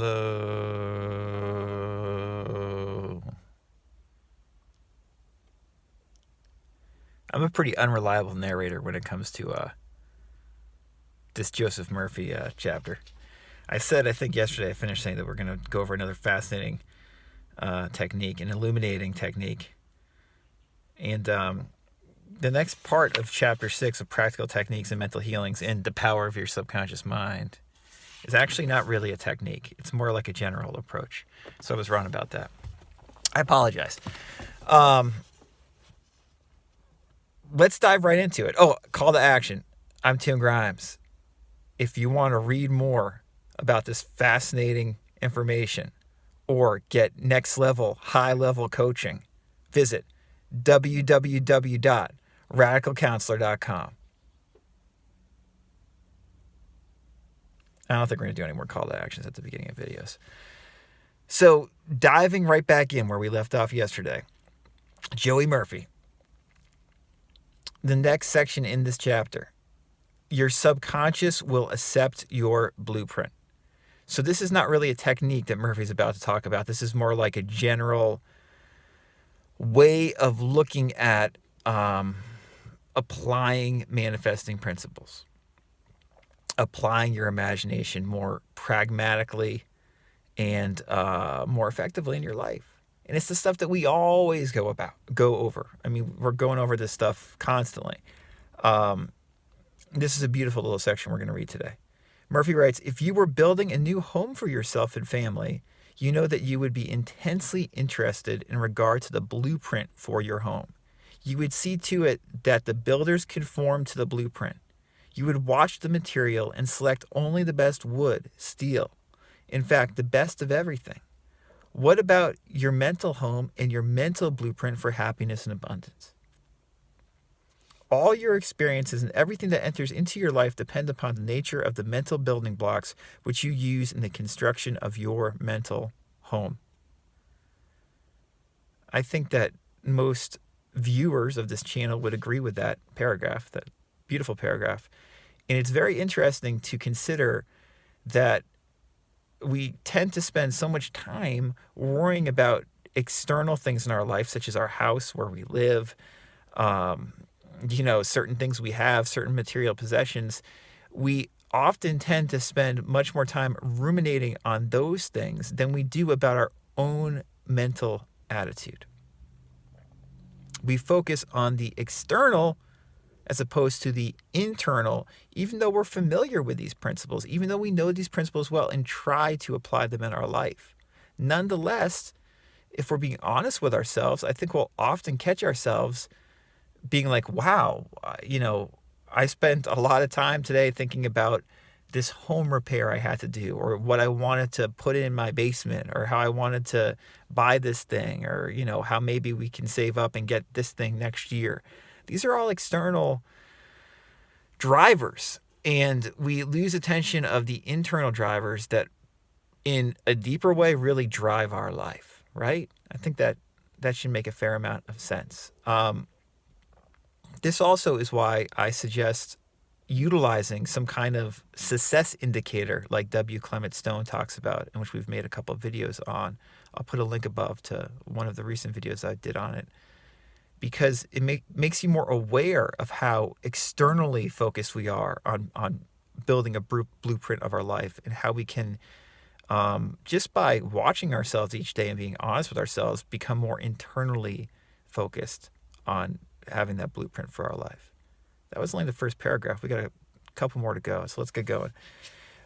Hello. I'm a pretty unreliable narrator when it comes to this Joseph Murphy chapter. I said, I think yesterday, I finished saying that we're going to go over another fascinating technique, an illuminating technique. And the next part of chapter 6 of Practical Techniques and Mental Healings and the Power of Your Subconscious Mind is actually not really a technique. It's more like a general approach. So I was wrong about that. I apologize. Let's dive right into it. Oh, call to action. I'm Tim Grimes. If you want to read more about this fascinating information or get next level, high level coaching, visit www.radicalcounselor.com. I don't think we're going to do any more call to actions at the beginning of videos. So diving right back in where we left off yesterday, Joey Murphy. The next section in this chapter, your subconscious will accept your blueprint. So this is not really a technique that Murphy's about to talk about. This is more like a general way of looking at applying manifesting principles, applying your imagination more pragmatically and more effectively in your life. And it's the stuff that we always go over. I mean, we're going over this stuff constantly. This is a beautiful little section we're going to read today. Murphy writes, if you were building a new home for yourself and family, you know that you would be intensely interested in regard to the blueprint for your home. You would see to it that the builders conform to the blueprint. You would watch the material and select only the best wood, steel, in fact, the best of everything. What about your mental home and your mental blueprint for happiness and abundance? All your experiences and everything that enters into your life depend upon the nature of the mental building blocks which you use in the construction of your mental home. I think that most viewers of this channel would agree with that paragraph, that beautiful paragraph. And it's very interesting to consider that we tend to spend so much time worrying about external things in our life, such as our house, where we live, certain things we have, certain material possessions. We often tend to spend much more time ruminating on those things than we do about our own mental attitude. We focus on the external as opposed to the internal, even though we're familiar with these principles, even though we know these principles well and try to apply them in our life. Nonetheless, if we're being honest with ourselves, I think we'll often catch ourselves being like, wow, I spent a lot of time today thinking about this home repair I had to do, or what I wanted to put in my basement, or how I wanted to buy this thing, or, how maybe we can save up and get this thing next year. These are all external drivers, and we lose attention of the internal drivers that in a deeper way really drive our life, right? I think that should make a fair amount of sense. This also is why I suggest utilizing some kind of success indicator like W. Clement Stone talks about, and which we've made a couple of videos on. I'll put a link above to one of the recent videos I did on it, because it makes you more aware of how externally focused we are on building a blueprint of our life, and how we can, just by watching ourselves each day and being honest with ourselves, become more internally focused on having that blueprint for our life. That was only the first paragraph. We got a couple more to go, so let's get going.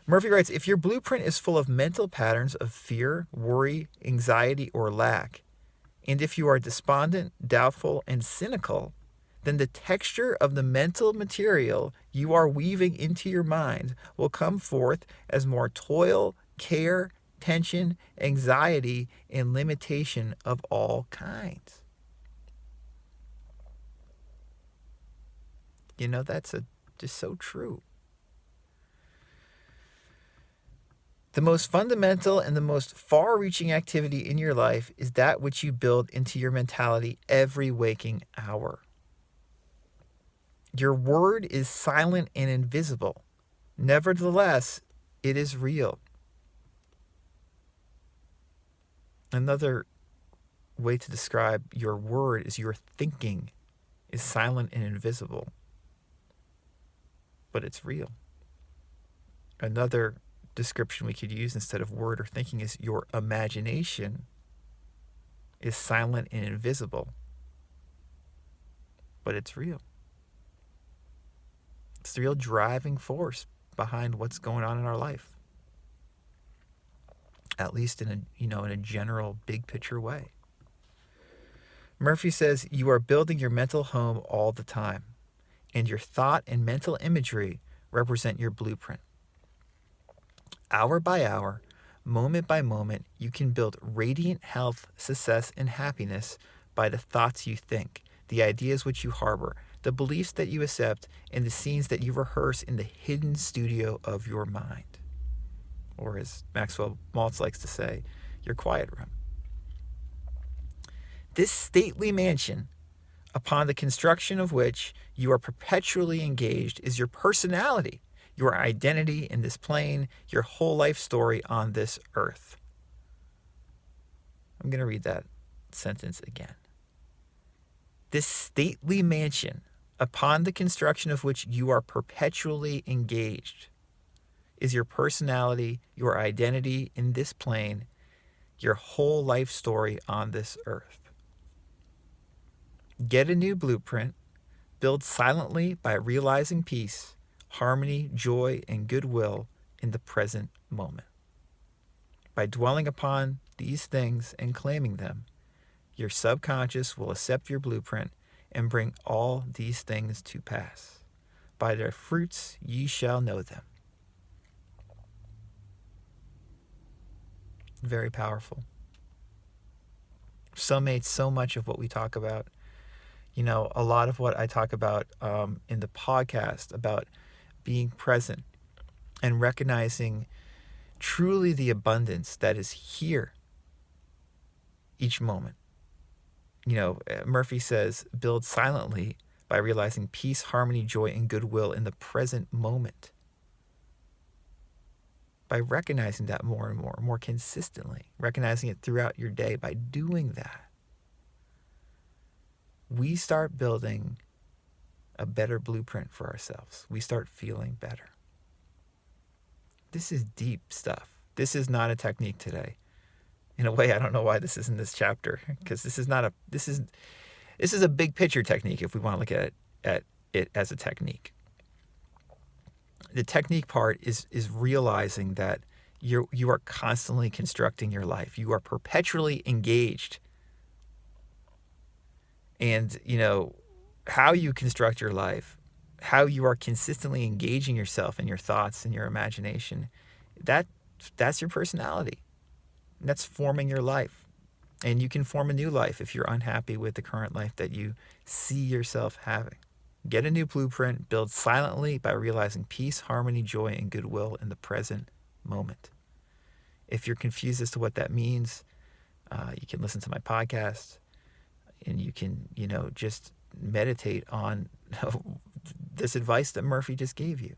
Murphy writes, if your blueprint is full of mental patterns of fear, worry, anxiety, or lack, and if you are despondent, doubtful, and cynical, then the texture of the mental material you are weaving into your mind will come forth as more toil, care, tension, anxiety, and limitation of all kinds. That's just so true. The most fundamental and the most far-reaching activity in your life is that which you build into your mentality every waking hour. Your word is silent and invisible. Nevertheless, it is real. Another way to describe your word is your thinking is silent and invisible, but it's real. Another description we could use instead of word or thinking is your imagination is silent and invisible, but it's real. It's the real driving force behind what's going on in our life, at least in a general big picture way. Murphy says you are building your mental home all the time, and your thought and mental imagery represent your blueprint. Hour by hour, moment by moment, you can build radiant health, success, and happiness by the thoughts you think, the ideas which you harbor, the beliefs that you accept, and the scenes that you rehearse in the hidden studio of your mind. Or as Maxwell Maltz likes to say, your quiet room. This stately mansion, upon the construction of which you are perpetually engaged, is your personality, your identity in this plane, your whole life story on this earth. I'm going to read that sentence again. This stately mansion, upon the construction of which you are perpetually engaged, is your personality, your identity in this plane, your whole life story on this earth. Get a new blueprint, build silently by realizing peace, harmony, joy, and goodwill in the present moment. By dwelling upon these things and claiming them, your subconscious will accept your blueprint and bring all these things to pass. By their fruits ye shall know them. Very powerful. So much of what we talk about, a lot of what I talk about in the podcast about being present and recognizing truly the abundance that is here each moment. Murphy says, build silently by realizing peace, harmony, joy, and goodwill in the present moment. By recognizing that more and more consistently, recognizing it throughout your day, by doing that, we start building a better blueprint for ourselves. We start feeling better. This is deep stuff. This is not a technique today. In a way, I don't know why this is in this chapter, because this is a big picture technique if we want to look at it as a technique. The technique part is realizing that you are constantly constructing your life. You are perpetually engaged. And, how you construct your life, how you are consistently engaging yourself in your thoughts and your imagination, that's your personality. That's forming your life. And you can form a new life if you're unhappy with the current life that you see yourself having. Get a new blueprint, build silently by realizing peace, harmony, joy, and goodwill in the present moment. If you're confused as to what that means, you can listen to my podcast and you can, just meditate on this advice that Murphy just gave you.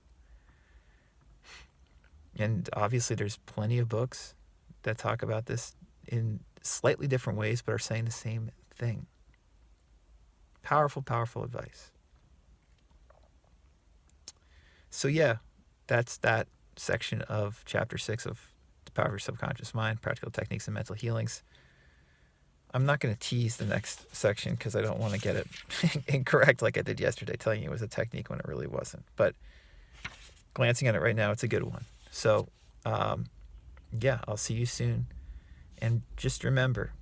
And obviously there's plenty of books that talk about this in slightly different ways, but are saying the same thing. Powerful, powerful advice. So yeah, that's that section of chapter 6 of The Power of Your Subconscious Mind, Practical Techniques and Mental Healings. I'm not going to tease the next section because I don't want to get it incorrect like I did yesterday, telling you it was a technique when it really wasn't. But glancing at it right now, it's a good one. So, yeah, I'll see you soon. And just remember,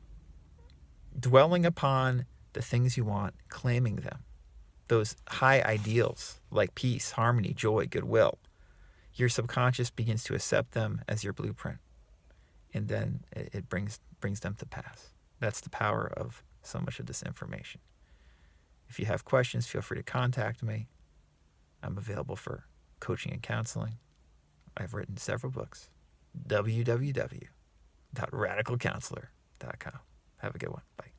dwelling upon the things you want, claiming them, those high ideals like peace, harmony, joy, goodwill, your subconscious begins to accept them as your blueprint. And then it brings them to pass. That's the power of so much of this information. If you have questions, feel free to contact me. I'm available for coaching and counseling. I've written several books. www.radicalcounselor.com. Have a good one. Bye.